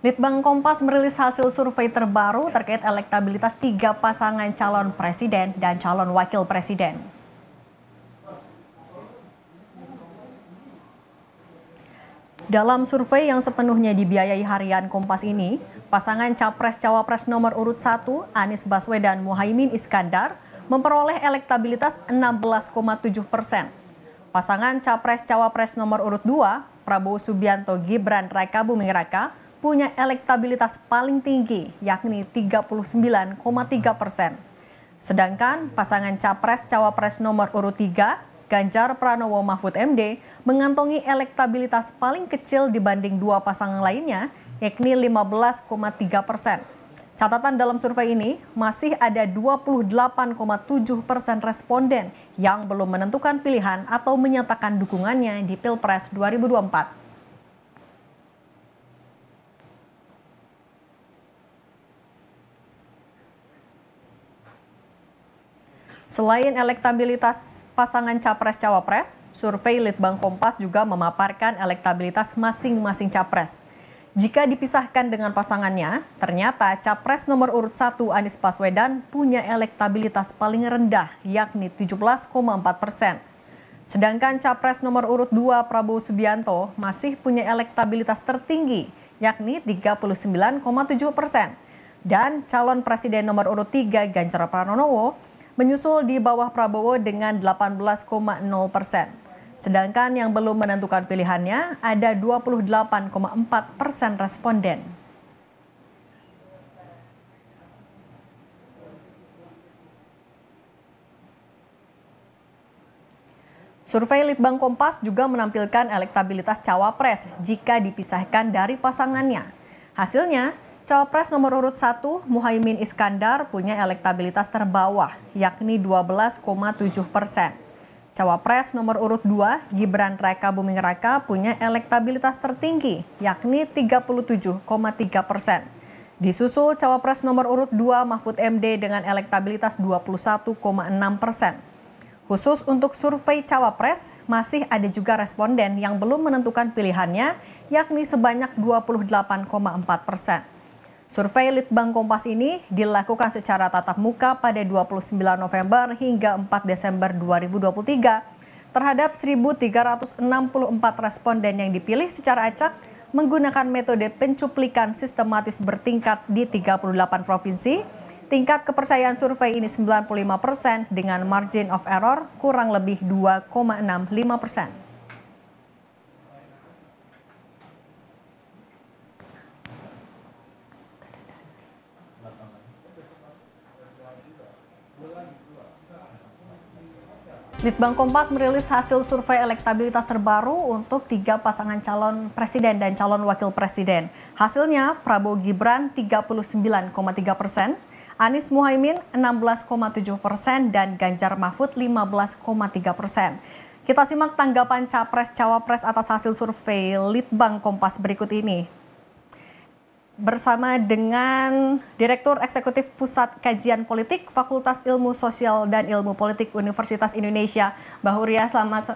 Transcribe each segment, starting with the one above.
Litbang Kompas merilis hasil survei terbaru terkait elektabilitas 3 pasangan calon presiden dan calon wakil presiden. Dalam survei yang sepenuhnya dibiayai harian Kompas ini, pasangan Capres-Cawapres nomor urut 1 Anies Baswedan Muhaimin Iskandar memperoleh elektabilitas 16,7%. Pasangan Capres-Cawapres nomor urut 2 Prabowo Subianto Gibran Rakabuming Raka punya elektabilitas paling tinggi, yakni 39,3%. Sedangkan pasangan Capres-Cawapres nomor urut 3 Ganjar Pranowo Mahfud MD mengantongi elektabilitas paling kecil dibanding 2 pasangan lainnya, yakni 15,3%. Catatan dalam survei ini, masih ada 28,7% responden yang belum menentukan pilihan atau menyatakan dukungannya di Pilpres 2024. Selain elektabilitas pasangan Capres-Cawapres, survei Litbang Kompas juga memaparkan elektabilitas masing-masing capres. Jika dipisahkan dengan pasangannya, ternyata Capres nomor urut 1 Anies Baswedan punya elektabilitas paling rendah, yakni 17,4%. Sedangkan Capres nomor urut 2 Prabowo Subianto masih punya elektabilitas tertinggi, yakni 39,7%. Dan calon presiden nomor urut 3 Ganjar Pranowo menyusul di bawah Prabowo dengan 18,0%. Sedangkan yang belum menentukan pilihannya ada 28,4% responden. Survei Litbang Kompas juga menampilkan elektabilitas cawapres jika dipisahkan dari pasangannya. Hasilnya, Cawapres nomor urut 1 Muhaimin Iskandar punya elektabilitas terbawah, yakni 12,7%. Cawapres nomor urut 2 Gibran Rakabuming Raka punya elektabilitas tertinggi, yakni 37,3%. Disusul Cawapres nomor urut 2 Mahfud MD dengan elektabilitas 21,6%. Khusus untuk survei Cawapres, masih ada juga responden yang belum menentukan pilihannya, yakni sebanyak 28,4%. Survei Litbang Kompas ini dilakukan secara tatap muka pada 29 November hingga 4 Desember 2023 terhadap 1.364 responden yang dipilih secara acak menggunakan metode pencuplikan sistematis bertingkat di 38 provinsi. Tingkat kepercayaan survei ini 95% dengan margin of error kurang lebih 2,65%. Litbang Kompas merilis hasil survei elektabilitas terbaru untuk 3 pasangan calon presiden dan calon wakil presiden. Hasilnya Prabowo Gibran 39,3%, Anies Muhaimin 16,7% dan Ganjar Mahfud 15,3%. Kita simak tanggapan Capres-Cawapres atas hasil survei Litbang Kompas berikut ini. Bersama dengan Direktur Eksekutif Pusat Kajian Politik Fakultas Ilmu Sosial dan Ilmu Politik Universitas Indonesia, Mbak Huria. Selamat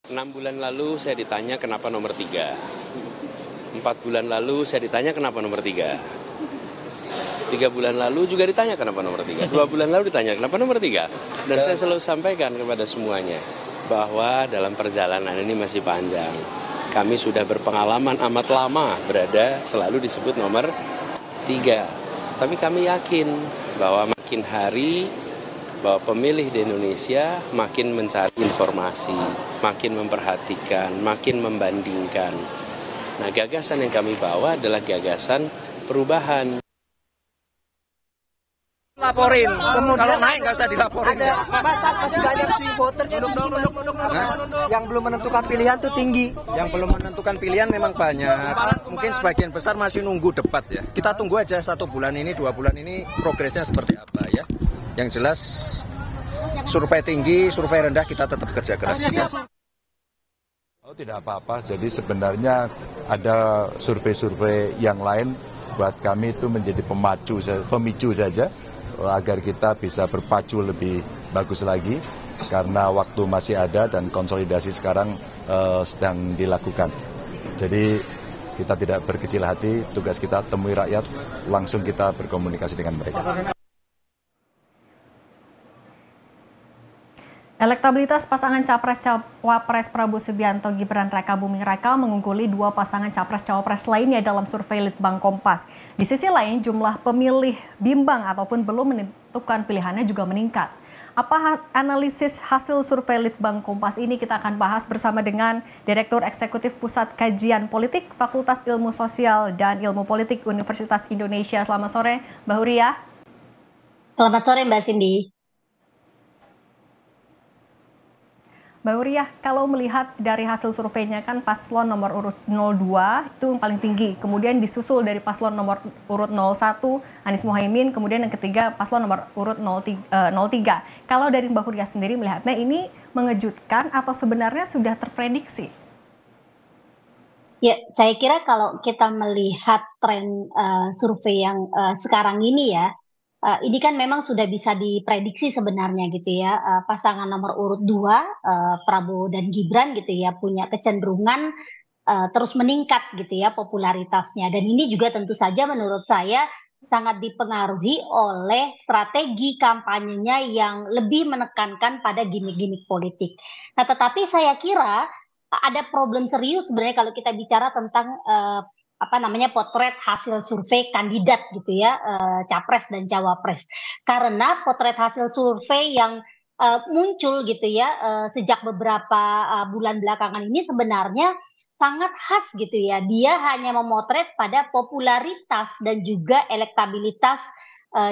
6 bulan lalu saya ditanya kenapa nomor 3. 4 bulan lalu saya ditanya kenapa nomor 3. 3 bulan lalu juga ditanya kenapa nomor 3. 2 bulan lalu ditanya kenapa nomor 3. Dan saya selalu sampaikan kepada semuanya bahwa dalam perjalanan ini masih panjang. Kami sudah berpengalaman amat lama berada selalu disebut nomor 3. Tapi kami yakin bahwa makin hari bahwa pemilih di Indonesia makin mencari informasi, makin memperhatikan, makin membandingkan. Nah, gagasan yang kami bawa adalah gagasan perubahan. Laporin, kalau naik nggak usah dilaporin. Ada masih banyak swing voter yang belum menentukan pilihan tuh tinggi. Yang belum menentukan pilihan memang banyak. Mungkin sebagian besar masih nunggu debat ya. Kita tunggu aja 1 bulan ini, 2 bulan ini progresnya seperti apa ya. Yang jelas survei tinggi, survei rendah kita tetap kerja keras. Ya. Oh, tidak apa-apa. Jadi sebenarnya ada survei-survei yang lain buat kami itu menjadi pemicu saja. Agar kita bisa berpacu lebih bagus lagi karena waktu masih ada dan konsolidasi sekarang sedang dilakukan. Jadi kita tidak berkecil hati, tugas kita temui rakyat, langsung kita berkomunikasi dengan mereka. Elektabilitas pasangan Capres-Cawapres Prabowo Subianto Gibran Raka Buming Raka mengungguli dua pasangan Capres-Cawapres lainnya dalam survei Litbang Kompas. Di sisi lain, jumlah pemilih bimbang ataupun belum menentukan pilihannya juga meningkat. Apa analisis hasil survei Litbang Kompas ini kita akan bahas bersama dengan Direktur Eksekutif Pusat Kajian Politik Fakultas Ilmu Sosial dan Ilmu Politik Universitas Indonesia. Selamat sore, Mbak Huria. Selamat sore, Mbak Cindy. Mbak Huria, kalau melihat dari hasil surveinya kan paslon nomor urut 02 itu yang paling tinggi. Kemudian disusul dari paslon nomor urut 01 Anies Mohaimin, kemudian yang ketiga paslon nomor urut 03. Kalau dari Mbak Huria sendiri melihatnya ini mengejutkan atau sebenarnya sudah terprediksi? Ya, saya kira kalau kita melihat tren survei yang sekarang ini ya, ini kan memang sudah bisa diprediksi sebenarnya gitu ya. Pasangan nomor urut 2 Prabowo dan Gibran gitu ya punya kecenderungan terus meningkat gitu ya popularitasnya, dan ini juga tentu saja menurut saya sangat dipengaruhi oleh strategi kampanyenya yang lebih menekankan pada gimmick-gimmick politik. Nah, tetapi saya kira ada problem serius sebenarnya kalau kita bicara tentang potret hasil survei kandidat gitu ya, capres dan cawapres, karena potret hasil survei yang muncul gitu ya sejak beberapa bulan belakangan ini sebenarnya sangat khas gitu ya. Dia hanya memotret pada popularitas dan juga elektabilitas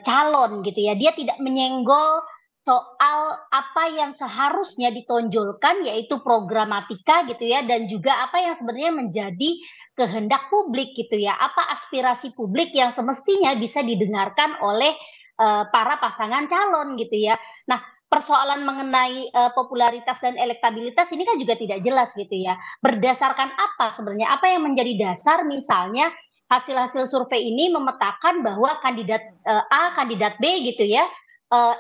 calon gitu ya. Dia tidak menyenggol soal apa yang seharusnya ditonjolkan, yaitu programatika gitu ya, dan juga apa yang sebenarnya menjadi kehendak publik gitu ya, apa aspirasi publik yang semestinya bisa didengarkan oleh para pasangan calon gitu ya. Nah, persoalan mengenai popularitas dan elektabilitas ini kan juga tidak jelas gitu ya. Berdasarkan apa sebenarnya? Apa yang menjadi dasar misalnya hasil-hasil survei ini memetakan bahwa kandidat A, kandidat B gitu ya,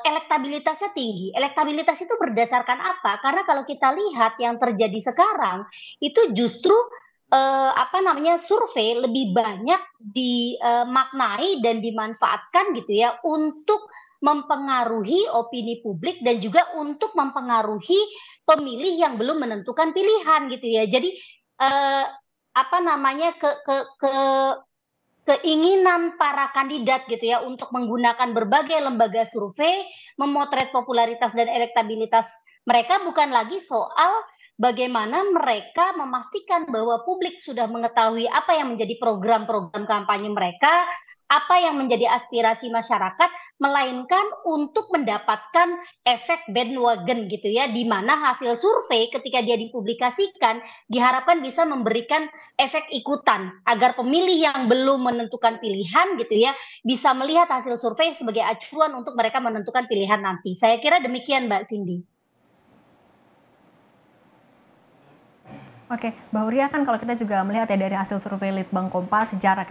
elektabilitasnya tinggi. Elektabilitas itu berdasarkan apa? Karena kalau kita lihat yang terjadi sekarang itu justru survei lebih banyak dimaknai dan dimanfaatkan gitu ya untuk mempengaruhi opini publik dan juga untuk mempengaruhi pemilih yang belum menentukan pilihan gitu ya. Jadi keinginan para kandidat gitu ya untuk menggunakan berbagai lembaga survei memotret popularitas dan elektabilitas mereka bukan lagi soal bagaimana mereka memastikan bahwa publik sudah mengetahui apa yang menjadi program-program kampanye mereka, apa yang menjadi aspirasi masyarakat, melainkan untuk mendapatkan efek bandwagon gitu ya, di mana hasil survei ketika dia dipublikasikan diharapkan bisa memberikan efek ikutan agar pemilih yang belum menentukan pilihan gitu ya bisa melihat hasil survei sebagai acuan untuk mereka menentukan pilihan nanti. Saya kira demikian, Mbak Cindy. Oke, Mbak Huria, kan kalau kita juga melihat ya dari hasil survei Litbang Kompas, jarak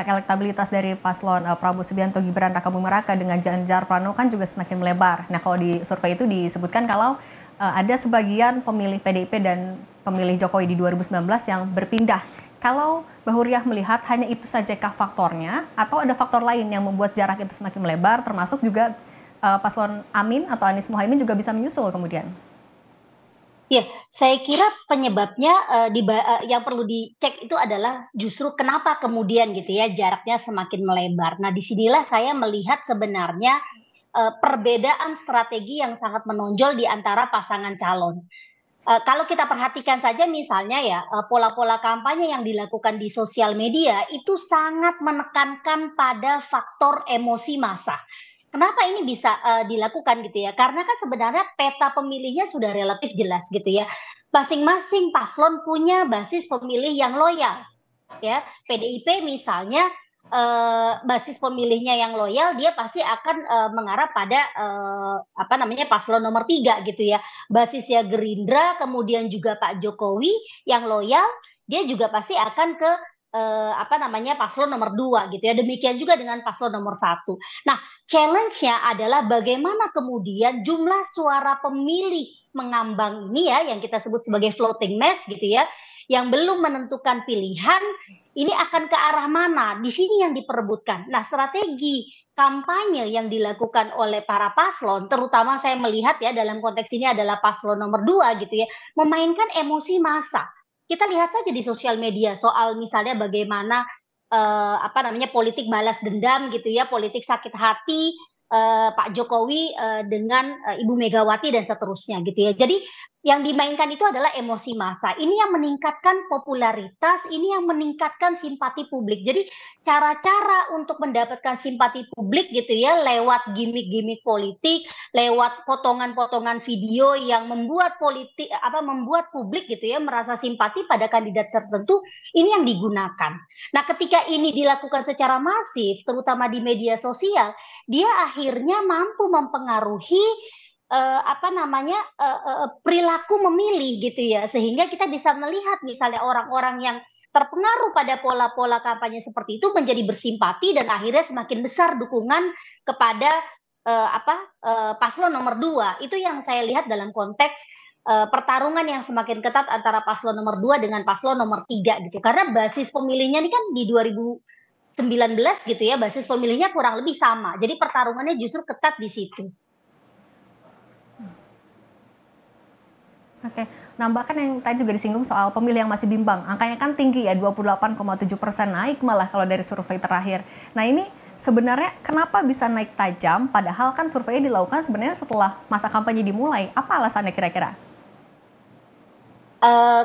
elektabilitas dari paslon Prabowo Subianto Gibran Raka Buming Raka dengan Ganjar Pranowo kan juga semakin melebar. Nah, kalau di survei itu disebutkan kalau ada sebagian pemilih PDIP dan pemilih Jokowi di 2019 yang berpindah. Kalau Mbak Huria melihat hanya itu sajakah faktornya atau ada faktor lain yang membuat jarak itu semakin melebar, termasuk juga paslon Amin atau Anies Mohaimin juga bisa menyusul kemudian? Ya, saya kira penyebabnya yang perlu dicek itu adalah justru kenapa kemudian gitu ya jaraknya semakin melebar. Nah, disinilah saya melihat sebenarnya perbedaan strategi yang sangat menonjol di antara pasangan calon. Kalau kita perhatikan saja misalnya ya pola-pola kampanye yang dilakukan di sosial media itu sangat menekankan pada faktor emosi massa. Kenapa ini bisa dilakukan gitu ya? Karena kan sebenarnya peta pemilihnya sudah relatif jelas gitu ya. Masing-masing paslon punya basis pemilih yang loyal. Ya, PDIP misalnya basis pemilihnya yang loyal, dia pasti akan mengarah pada paslon nomor 3 gitu ya. Basisnya Gerindra, kemudian juga Pak Jokowi yang loyal, dia juga pasti akan ke paslon nomor 2 gitu ya. Demikian juga dengan paslon nomor 1. Nah, challenge-nya adalah bagaimana kemudian jumlah suara pemilih mengambang ini ya, yang kita sebut sebagai floating mass gitu ya, yang belum menentukan pilihan, ini akan ke arah mana? Di sini yang diperebutkan. Nah, strategi kampanye yang dilakukan oleh para paslon, terutama saya melihat ya dalam konteks ini adalah paslon nomor 2 gitu ya, memainkan emosi massa. Kita lihat saja di sosial media soal misalnya bagaimana politik balas dendam gitu ya, politik sakit hati Pak Jokowi dengan Ibu Megawati dan seterusnya gitu ya. Jadi yang dimainkan itu adalah emosi massa. Ini yang meningkatkan popularitas, ini yang meningkatkan simpati publik. Jadi cara-cara untuk mendapatkan simpati publik gitu ya lewat gimmick-gimmick politik, lewat potongan-potongan video yang membuat publik gitu ya merasa simpati pada kandidat tertentu, ini yang digunakan. Nah, ketika ini dilakukan secara masif, terutama di media sosial, dia akhirnya mampu mempengaruhi perilaku memilih gitu ya, sehingga kita bisa melihat misalnya orang-orang yang terpengaruh pada pola-pola kampanye seperti itu menjadi bersimpati dan akhirnya semakin besar dukungan kepada paslon nomor 2. Itu yang saya lihat dalam konteks pertarungan yang semakin ketat antara paslon nomor 2 dengan paslon nomor 3 gitu. Karena basis pemilihnya ini kan di 2019 gitu ya, basis pemilihnya kurang lebih sama. Jadi pertarungannya justru ketat di situ. Oke, nah bahkan yang tadi juga disinggung soal pemilih yang masih bimbang, angkanya kan tinggi ya, 28,7%, naik malah kalau dari survei terakhir. Nah ini sebenarnya kenapa bisa naik tajam, padahal kan surveinya dilakukan sebenarnya setelah masa kampanye dimulai, apa alasannya kira-kira?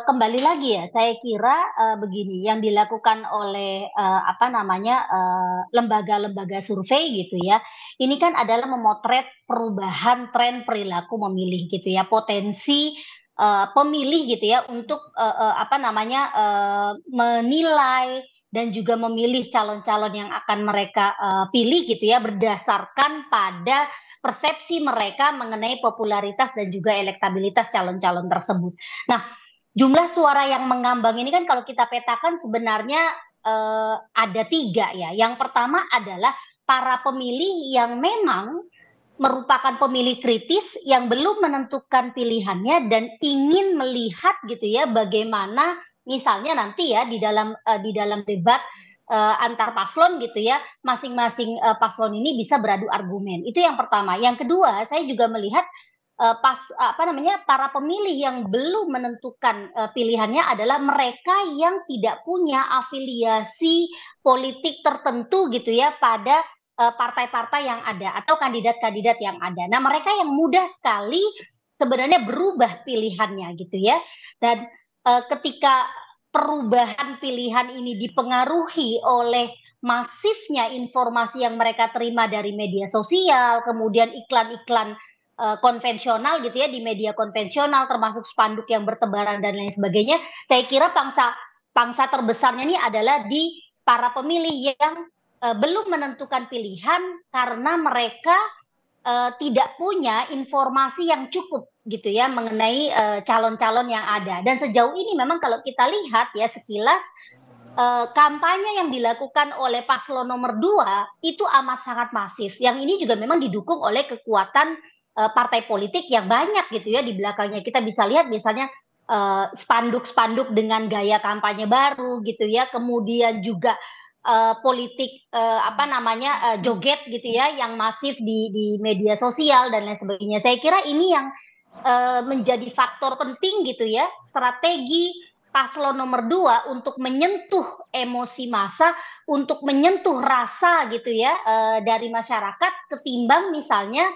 Kembali lagi ya, saya kira begini, yang dilakukan oleh lembaga-lembaga survei gitu ya, ini kan adalah memotret perubahan tren perilaku memilih gitu ya, potensi pemilih gitu ya untuk menilai dan juga memilih calon-calon yang akan mereka pilih gitu ya berdasarkan pada persepsi mereka mengenai popularitas dan juga elektabilitas calon-calon tersebut. Nah, jumlah suara yang mengambang ini kan kalau kita petakan sebenarnya ada 3 ya. Yang pertama adalah para pemilih yang memang merupakan pemilih kritis yang belum menentukan pilihannya dan ingin melihat gitu ya bagaimana misalnya nanti ya di dalam debat antar paslon gitu ya, masing-masing paslon ini bisa beradu argumen. Itu yang pertama. Yang kedua, saya juga melihat para pemilih yang belum menentukan pilihannya adalah mereka yang tidak punya afiliasi politik tertentu gitu ya pada partai-partai yang ada atau kandidat-kandidat yang ada. Nah, mereka yang mudah sekali sebenarnya berubah pilihannya gitu ya. Dan ketika perubahan pilihan ini dipengaruhi oleh masifnya informasi yang mereka terima dari media sosial, kemudian iklan-iklan konvensional gitu ya di media konvensional termasuk spanduk yang bertebaran dan lain sebagainya. Saya kira pangsa terbesarnya ini adalah di para pemilih yang belum menentukan pilihan karena mereka tidak punya informasi yang cukup gitu ya mengenai calon-calon yang ada. Dan sejauh ini memang kalau kita lihat ya sekilas kampanye yang dilakukan oleh paslon nomor 2 itu amat sangat masif. Yang ini juga memang didukung oleh kekuatan partai politik yang banyak gitu ya di belakangnya. Kita bisa lihat misalnya spanduk-spanduk dengan gaya kampanye baru gitu ya, kemudian juga politik joget gitu ya yang masif di media sosial dan lain sebagainya. Saya kira ini yang menjadi faktor penting gitu ya, strategi paslon nomor 2 untuk menyentuh emosi massa, untuk menyentuh rasa gitu ya dari masyarakat ketimbang misalnya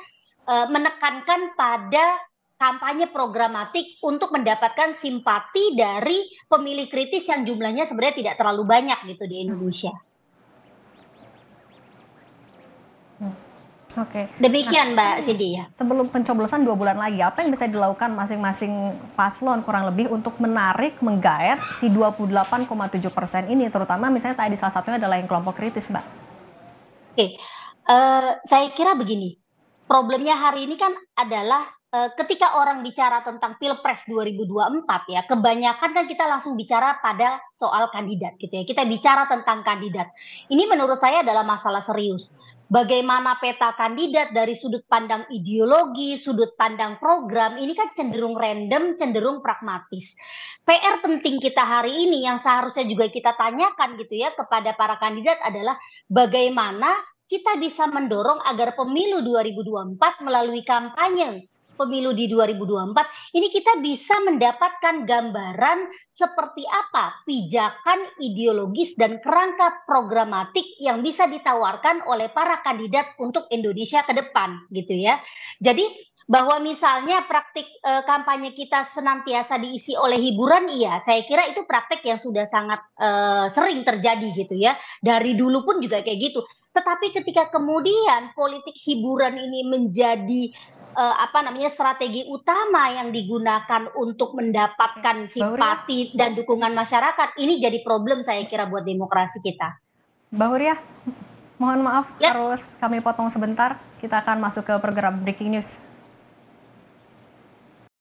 menekankan pada kampanye programatik untuk mendapatkan simpati dari pemilih kritis yang jumlahnya sebenarnya tidak terlalu banyak gitu di Indonesia. Oke. Demikian Mbak Cindy ya. Sebelum pencoblosan 2 bulan lagi, apa yang bisa dilakukan masing-masing paslon kurang lebih untuk menarik, menggaet si 28,7% ini, terutama misalnya tadi salah satunya adalah yang kelompok kritis, Mbak? Oke, saya kira begini. Problemnya hari ini kan adalah ketika orang bicara tentang Pilpres 2024 ya, kebanyakan kan kita langsung bicara pada soal kandidat gitu ya. Kita bicara tentang kandidat. Ini menurut saya adalah masalah serius. Bagaimana peta kandidat dari sudut pandang ideologi, sudut pandang program, ini kan cenderung random, cenderung pragmatis. PR penting kita hari ini yang seharusnya juga kita tanyakan gitu ya kepada para kandidat adalah bagaimana kita bisa mendorong agar pemilu 2024 melalui kampanye pemilu di 2024 ini kita bisa mendapatkan gambaran seperti apa pijakan ideologis dan kerangka programatik yang bisa ditawarkan oleh para kandidat untuk Indonesia ke depan gitu ya. Jadi bahwa misalnya praktik kampanye kita senantiasa diisi oleh hiburan, iya, saya kira itu praktek yang sudah sangat sering terjadi gitu ya. Dari dulu pun juga kayak gitu. Tetapi ketika kemudian politik hiburan ini menjadi strategi utama yang digunakan untuk mendapatkan simpati dan dukungan masyarakat, ini jadi problem saya kira buat demokrasi kita. Mbak Huriah, mohon maaf harus kami potong sebentar. Kita akan masuk ke program Breaking News.